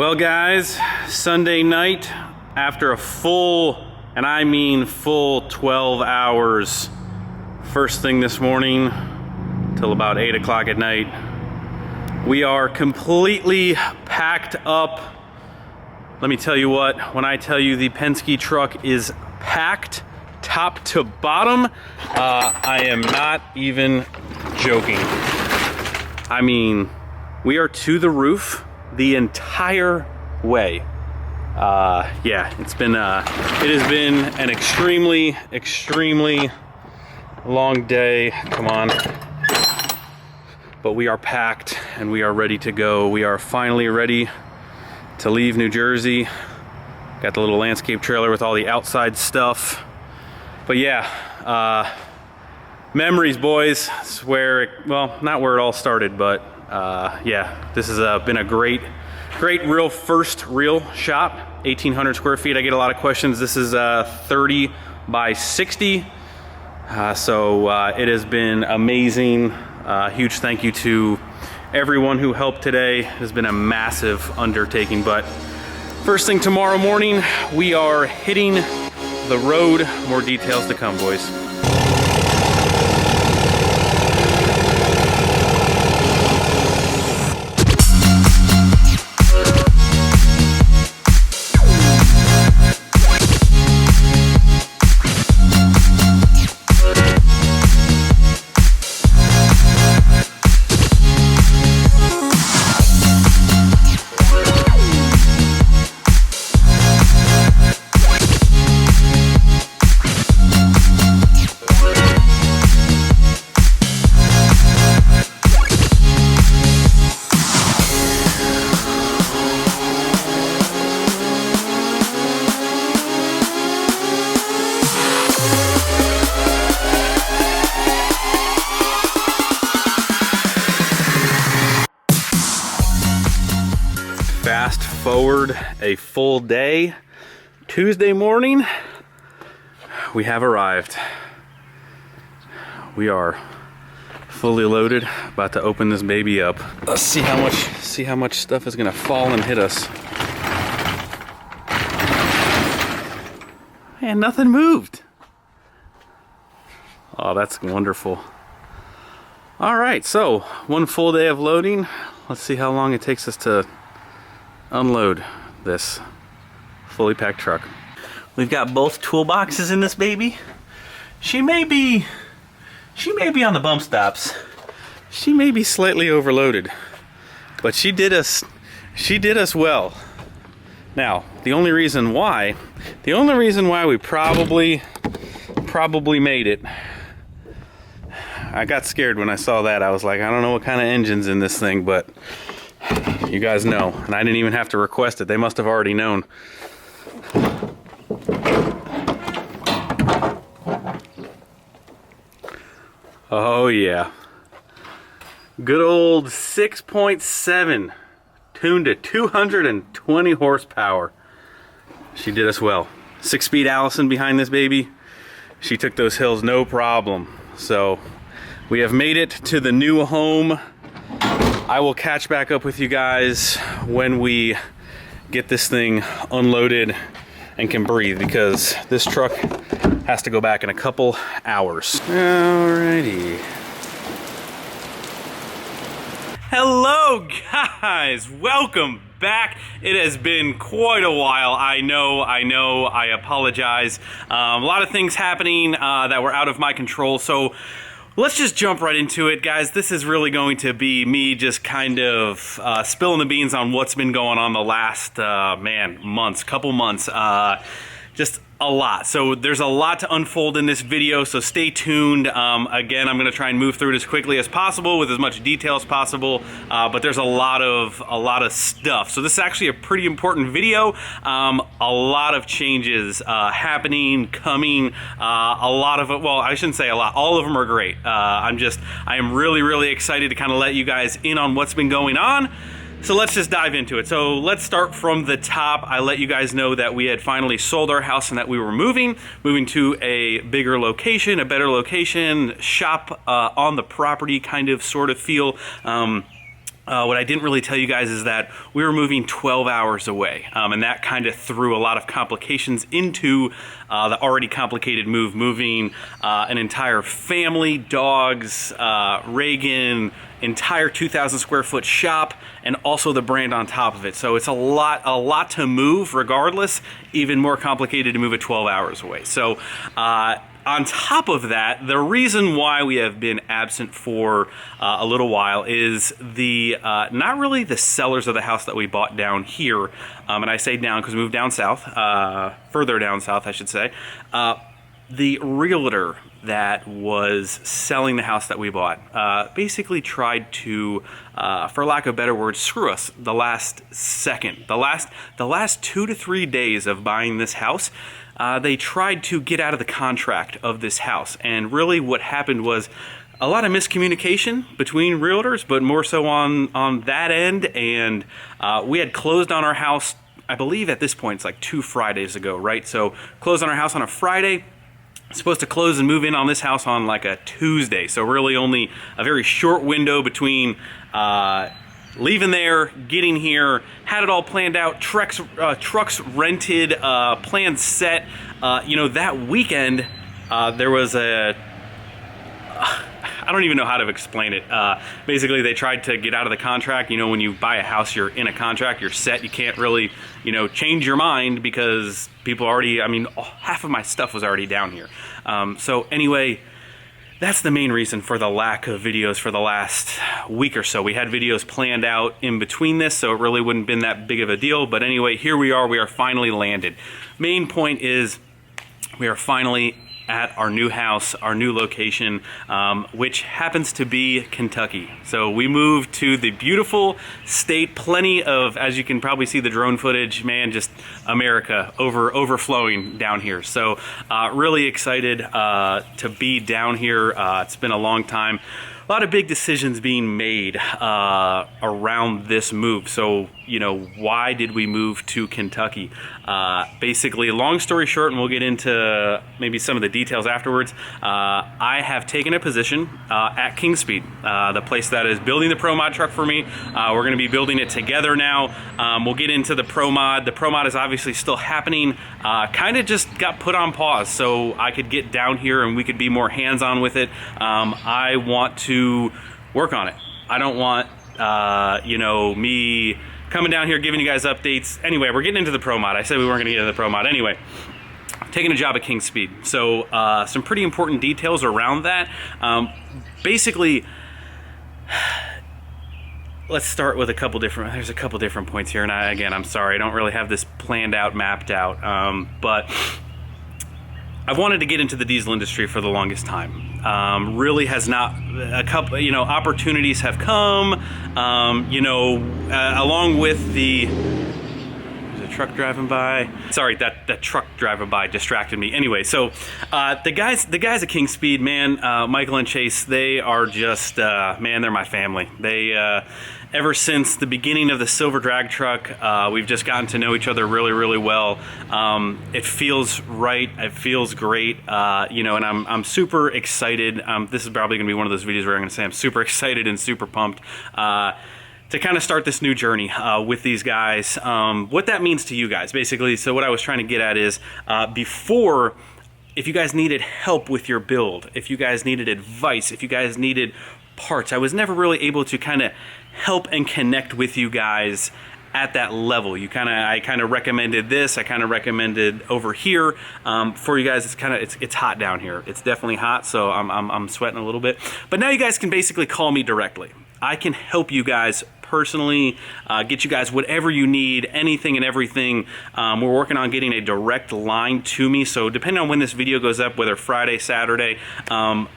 Well guys, Sunday night after a full, and I mean full 12 hours, first thing this morning till about 8 o'clock at night, we are completely packed up. Let me tell you what, when I tell you the Penske truck is packed top to bottom, I am not even joking. I mean, we are to the roof the entire way. Yeah, it has been an extremely long day. Come on. But we are packed and we are ready to go. We are finally ready to leave New Jersey. Got the little landscape trailer with all the outside stuff. But yeah, memories, boys. It's where, well, not where it all started, but yeah, this has been a great real first real shop. 1,800 square feet. I get a lot of questions. This is 30 by 60. So it has been amazing. Huge thank you to everyone who helped today. It has been a massive undertaking, but first thing tomorrow morning, we are hitting the road. More details to come, boys. Fast forward a full day, Tuesday morning, we have arrived. We are fully loaded, about to open this baby up. Let's see how much stuff is gonna fall and hit us. Man, nothing moved. Oh, that's wonderful. All right, so one full day of loading. Let's see how long it takes us to unload this fully packed truck. We've got both toolboxes in this baby. She may be on the bump stops. She may be slightly overloaded, but she did us well. Now, the only reason why we probably made it, I got scared when I saw that. I was like, I don't know what kind of engine's in this thing, but you guys know, and I didn't even have to request it. They must have already known. Oh yeah. Good old 6.7 tuned to 220 horsepower. She did us well. 6-speed Allison behind this baby. She took those hills no problem. So we have made it to the new home. I will catch back up with you guys when we get this thing unloaded and can breathe, because this truck has to go back in a couple hours. Alrighty. Hello guys, welcome back. It has been quite a while. I know, I apologize. A lot of things happening that were out of my control, so let's just jump right into it, guys. This is really going to be me just kind of spilling the beans on what's been going on the last, couple months. Just a lot. So there's a lot to unfold in this video, so stay tuned. Again, I'm going to try and move through it as quickly as possible with as much detail as possible, but there's a lot of stuff. So this is actually a pretty important video. A lot of changes happening, coming, a lot of it, well, I shouldn't say a lot, all of them are great. I am really excited to kind of let you guys in on what's been going on. So let's just dive into it. So let's start from the top. I let you guys know that we had finally sold our house and that we were moving to a bigger location, a better location, shop on the property kind of sort of feel. What I didn't really tell you guys is that we were moving 12 hours away, and that kind of threw a lot of complications into the already complicated move, moving an entire family, dogs, Reagan, entire 2,000 square foot shop, and also the brand on top of it. So it's a lot to move regardless, even more complicated to move it 12 hours away. So on top of that, the reason why we have been absent for a little while is the not really the sellers of the house that we bought down here, and I say down because we moved down south, further down south I should say, the realtor that was selling the house that we bought basically tried to, for lack of better words, screw us the last second. The last 2 to 3 days of buying this house, they tried to get out of the contract of this house. And really what happened was a lot of miscommunication between realtors, but more so on that end. And we had closed on our house, I believe at this point it's like 2 Fridays ago, right? So closed on our house on a Friday. Supposed to close and move in on this house on like a Tuesday, so really only a very short window between leaving there, getting here, had it all planned out, trucks rented, plans set. You know, that weekend there was I don't even know how to explain it. Basically, they tried to get out of the contract. You know, when you buy a house, you're in a contract, you're set. You can't really, you know, change your mind because people already, I mean, half of my stuff was already down here. So anyway, that's the main reason for the lack of videos for the last week or so. We had videos planned out in between this, so it really wouldn't have been that big of a deal. But anyway, here we are finally landed. Main point is we are finally at our new house, our new location, which happens to be Kentucky. So we moved to the beautiful state, plenty of, as you can probably see the drone footage, man, just America overflowing down here. So really excited to be down here. It's been a long time. A lot of big decisions being made around this move. So, you know, why did we move to Kentucky? Basically, long story short, and we'll get into maybe some of the details afterwards, I have taken a position at KINGSPEED, the place that is building the Pro Mod truck for me. We're going to be building it together now. We'll get into the Pro Mod. The Pro Mod is obviously still happening. Kind of just got put on pause so I could get down here and we could be more hands-on with it. I want to work on it. I don't want, you know, me coming down here giving you guys updates. Anyway, we're getting into the Pro Mod. I said we weren't going to get into the Pro Mod. Anyway, taking a job at KINGSPEED. So some pretty important details around that. Basically, let's start with there's a couple different points here. And again, I'm sorry, I don't really have this planned out, mapped out. But I've wanted to get into the diesel industry for the longest time. Really has not, a couple, you know, opportunities have come, you know, along with there's a truck driving by. Sorry, that truck driving by distracted me. Anyway, so the guys at KINGSPEED, man, Michael and Chase, they are just, man, they're my family. They, ever since the beginning of the silver drag truck, we've just gotten to know each other really, really well. It feels right. It feels great. You know, and I'm super excited. This is probably going to be one of those videos where I'm going to say I'm super excited and super pumped to kind of start this new journey with these guys. What that means to you guys, basically. So what I was trying to get at is before, if you guys needed help with your build, if you guys needed advice, if you guys needed parts, I was never really able to kind of help and connect with you guys at that level. I kind of recommended this. I kind of recommended over here for you guys. It's hot down here. It's definitely hot, so I'm sweating a little bit. But now you guys can basically call me directly. I can help you guys personally, get you guys whatever you need, anything and everything. We're working on getting a direct line to me, so depending on when this video goes up, whether Friday, Saturday,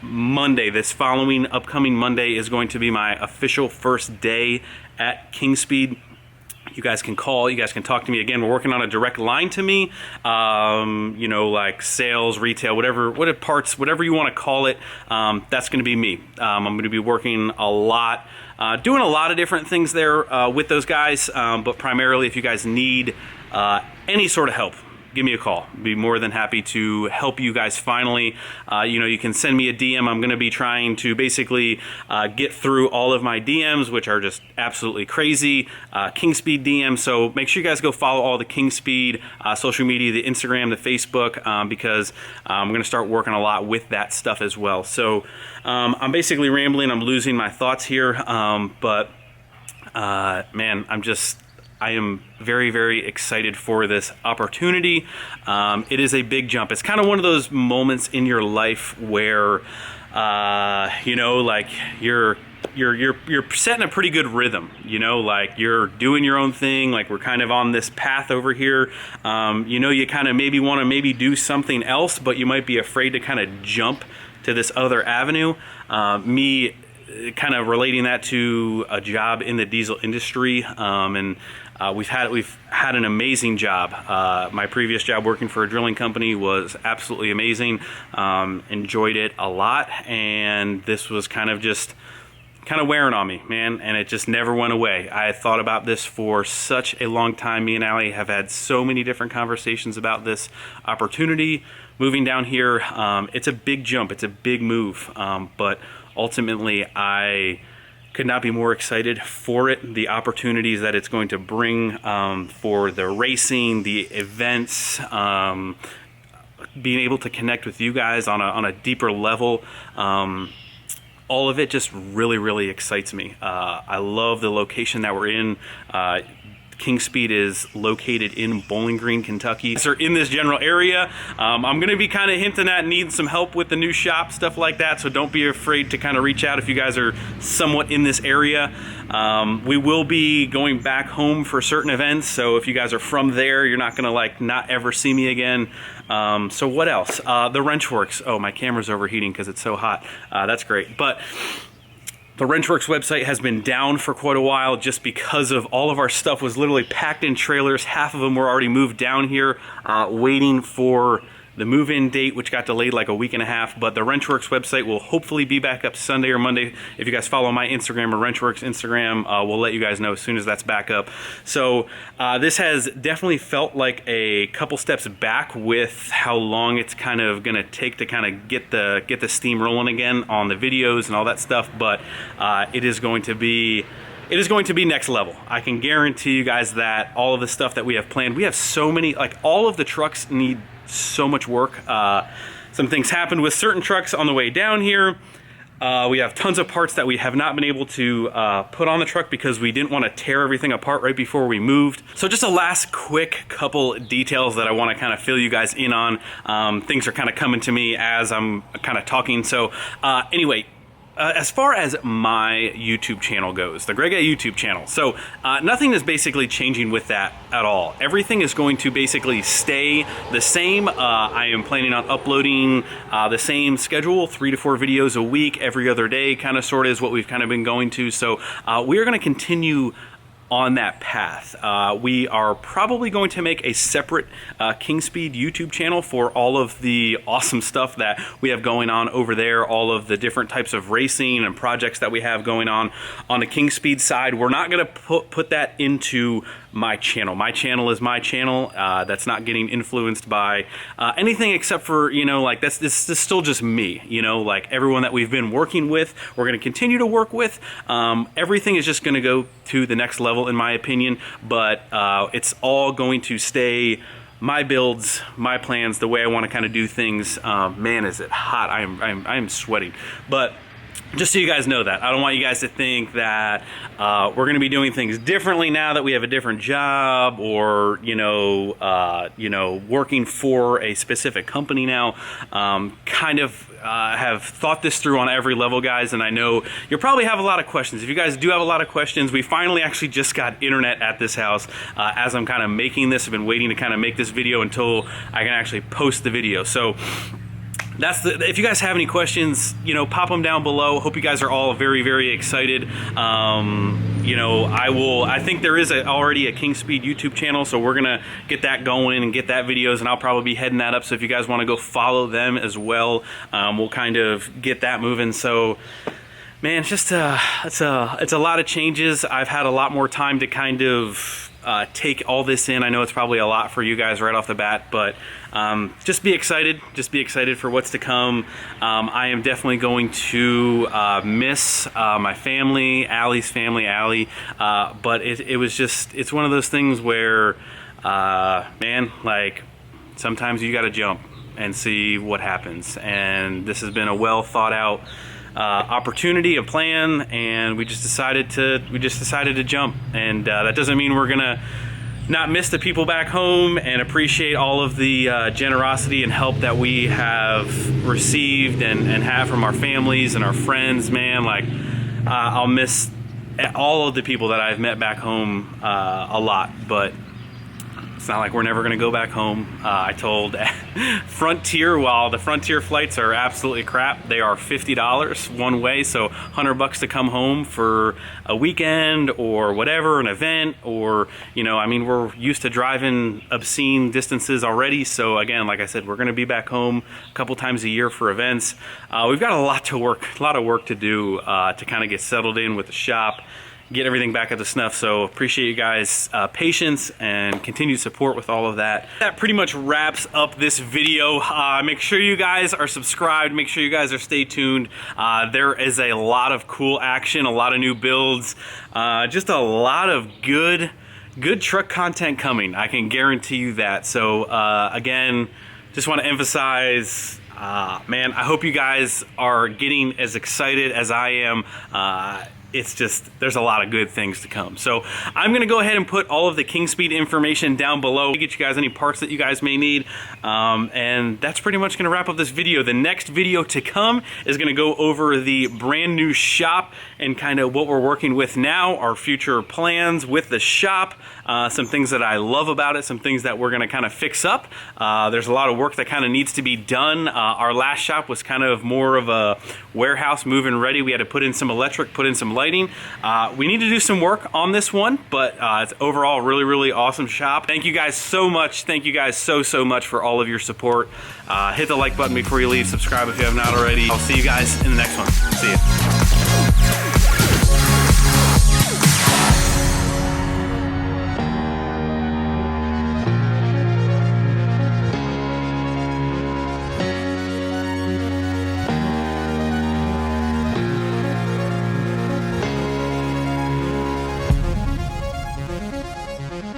Monday, this following upcoming Monday is going to be my official first day at KINGSPEED. You guys can call, you guys can talk to me. Again, we're working on a direct line to me, you know, like sales, retail, whatever parts, whatever you want to call it, that's going to be me. I'm going to be working a lot, doing a lot of different things there with those guys, but primarily if you guys need any sort of help, give me a call. Be more than happy to help you guys finally. You know, you can send me a DM. I'm going to be trying to basically get through all of my DMs, which are just absolutely crazy. KINGSPEED DM. So make sure you guys go follow all the KINGSPEED social media, the Instagram, the Facebook, because I'm going to start working a lot with that stuff as well. So I'm basically rambling. I'm losing my thoughts here, but man, I am very, very excited for this opportunity. It is a big jump. It's kind of one of those moments in your life where, you know, like you're setting a pretty good rhythm, you know, like you're doing your own thing. Like we're kind of on this path over here. You know, you kind of maybe want to maybe do something else, but you might be afraid to kind of jump to this other avenue. Me kind of relating that to a job in the diesel industry, and we've had an amazing job. My previous job working for a drilling company was absolutely amazing. Enjoyed it a lot, and this was kind of wearing on me, man, and it just never went away. I had thought about this for such a long time. Me and Allie have had so many different conversations about this opportunity. Moving down here, it's a big jump, it's a big move, but ultimately I could not be more excited for it, the opportunities that it's going to bring for the racing, the events, being able to connect with you guys on a deeper level. All of it just really, really excites me. I love the location that we're in. KINGSPEED is located in Bowling Green, Kentucky. So in this general area, I'm going to be kind of hinting at needing some help with the new shop, stuff like that. So don't be afraid to kind of reach out if you guys are somewhat in this area. We will be going back home for certain events. So if you guys are from there, you're not going to like not ever see me again. So what else? The Wrenchworks. Oh, my camera's overheating because it's so hot. That's great. But the Wrenchworks website has been down for quite a while just because of all of our stuff was literally packed in trailers. Half of them were already moved down here, waiting for the move-in date, which got delayed like a week and a half. But the Wrenchworks website will hopefully be back up Sunday or Monday. If you guys follow my Instagram or Wrenchworks Instagram, we'll let you guys know as soon as that's back up. So this has definitely felt like a couple steps back with how long it's kind of gonna take to kind of get the steam rolling again on the videos and all that stuff. But it is going to be next level. I can guarantee you guys that. All of the stuff that we have planned, we have so many, like all of the trucks need so much work. Some things happened with certain trucks on the way down here. We have tons of parts that we have not been able to put on the truck because we didn't want to tear everything apart right before we moved. So just a last quick couple details that I want to kind of fill you guys in on. Things are kind of coming to me as I'm kind of talking. So anyway, as far as my YouTube channel goes, the Greg A YouTube channel, so nothing is basically changing with that at all. Everything is going to basically stay the same. I am planning on uploading the same schedule, 3 to 4 videos a week, every other day, kind of sort of is what we've kind of been going to. So we are going to continue on that path. We are probably going to make a separate KINGSPEED YouTube channel for all of the awesome stuff that we have going on over there, all of the different types of racing and projects that we have going on the KINGSPEED side. We're not going to put that into my channel. My channel is my channel. That's not getting influenced by anything except for, you know, like this is still just me, you know, like everyone that we've been working with, we're going to continue to work with. Everything is just going to go to the next level in my opinion, but it's all going to stay my builds, my plans, the way I want to kind of do things. Man, is it hot. I am sweating. But just so you guys know that. I don't want you guys to think that we're going to be doing things differently now that we have a different job, or working for a specific company now. Kind of have thought this through on every level, guys, and I know you'll probably have a lot of questions. If you guys do have a lot of questions, we finally actually just got internet at this house as I'm kind of making this. I've been waiting to kind of make this video until I can actually post the video. So if you guys have any questions, you know, pop them down below. Hope you guys are all very, very excited. I think there is already a KINGSPEED YouTube channel, so we're gonna get that going and get that videos, and I'll probably be heading that up. So if you guys want to go follow them as well, we'll kind of get that moving. So man, it's just it's a lot of changes. I've had a lot more time to kind of take all this in. I know it's probably a lot for you guys right off the bat, but just be excited. Just be excited for what's to come. I am definitely going to miss my family, Allie's family, Allie. But it was just, it's one of those things where, man, like sometimes you got to jump and see what happens. And this has been a well thought out opportunity, a plan, and we just decided to jump. And that doesn't mean we're gonna not miss the people back home and appreciate all of the generosity and help that we have received and have from our families and our friends. Man, like I'll miss all of the people that I've met back home a lot, but it's not like we're never gonna go back home. I told Frontier, while the Frontier flights are absolutely crap, they are $50 one way, so $100 to come home for a weekend or whatever, an event, or, you know, I mean, we're used to driving obscene distances already. So again, like I said, we're gonna be back home a couple times a year for events. We've got a lot of work to do to kind of get settled in with the shop, get everything back up to snuff. So appreciate you guys' patience and continued support with all of that. That pretty much wraps up this video. Make sure you guys are subscribed. Make sure you guys are stay tuned. There is a lot of cool action, a lot of new builds, just a lot of good truck content coming. I can guarantee you that. So again, just want to emphasize, man, I hope you guys are getting as excited as I am. It's just, there's a lot of good things to come. So I'm gonna go ahead and put all of the KINGSPEED information down below to get you guys any parts that you guys may need. And that's pretty much gonna wrap up this video. The next video to come is gonna go over the brand new shop and kind of what we're working with now, our future plans with the shop, some things that I love about it, some things that we're gonna kind of fix up. There's a lot of work that kind of needs to be done. Our last shop was kind of more of a warehouse, move-in ready. We had to put in some electric, put in some lighting. We need to do some work on this one, but it's overall really awesome shop. Thank you guys so much. Thank you guys so much for all of your support. Hit the like button before you leave. Subscribe if you have not already. I'll see you guys in the next one. See ya.